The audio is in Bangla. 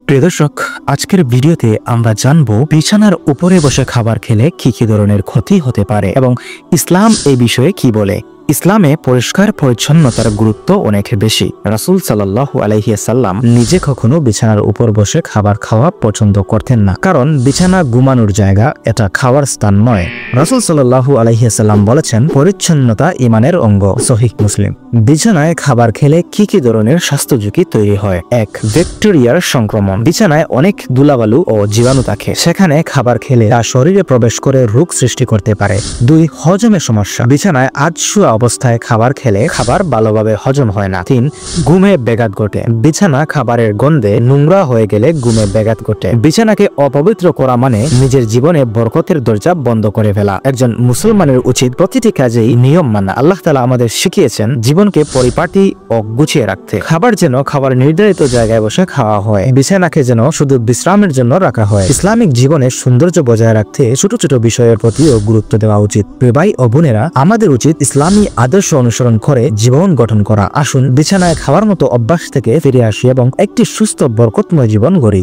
প্রিয় দর্শক, আজকের ভিডিওতে আমরা জানব বিছানার উপরে বসে খাবার খেলে কি কি ধরনের ক্ষতি হতে পারে এবং ইসলাম এই বিষয়ে কি বলে। ইসলামে পরিষ্কার পরিচ্ছন্নতার গুরুত্ব অনেক বেশি। রাসূল সাল্লাল্লাহু আলাইহি ওয়াসাল্লাম নিজে কখনো বিছানার উপর বসে খাবার খাওয়া পছন্দ করতেন না, কারণ বিছানা ঘুমানোর জায়গা, এটা খাওয়ার স্থান নয়। রাসূল সাল্লাল্লাহু আলাইহি ওয়াসাল্লাম বলেছেন, পরিচ্ছন্নতা ঈমানের অঙ্গ। সহিহ মুসলিম। বিছানায় খাবার খেলে কি কি ধরনের স্বাস্থ্য ঝুঁকি তৈরি হয়? ১. ব্যাকটেরিয়ার সংক্রমণ। বিছানায় অনেক ধুলাবালু ও জীবাণু থাকে, সেখানে খাবার খেলে তা শরীরে প্রবেশ করে রোগ সৃষ্টি করতে পারে। ২. হজমের সমস্যা। বিছানায় আধশোয়া অবস্থায় খাবার খেলে খাবার ভালোভাবে হজম হয় না। ৩. ঘুমে ব্যাঘাত ঘটে। বিছানা খাবারের গন্ধে নোংরা হয়ে গেলে ঘুমে ব্যাঘাত ঘটে। বিছানাকে অপবিত্র করা মানে নিজের জীবনে বরকতের দরজা বন্ধ করে ফেলা। একজন মুসলমানের উচিত প্রতিটি কাজেই নিয়ম মানা। আল্লাহ তাআলা আমাদের শিখিয়েছেন জীবনকে পরিপাটি ও গুছিয়ে রাখতে। খাবার যেন খাবার নির্ধারিত জায়গায় বসে খাওয়া হয়, বিছানাকে যেন শুধু বিশ্রামের জন্য রাখা হয়। ইসলামিক জীবনের সৌন্দর্য বজায় রাখতে ছোট ছোট বিষয়ের প্রতিও গুরুত্ব দেওয়া উচিত। প্রিয় ভাই ও বোনেরা, আমাদের উচিত ইসলামী আদর্শ অনুসরণ করে জীবন গঠন করা। আসুন বিছানায় খাওয়ার মতো অভ্যাস থেকে ফিরে আসি এবং একটি সুস্থ বরকতময় জীবন গড়ি।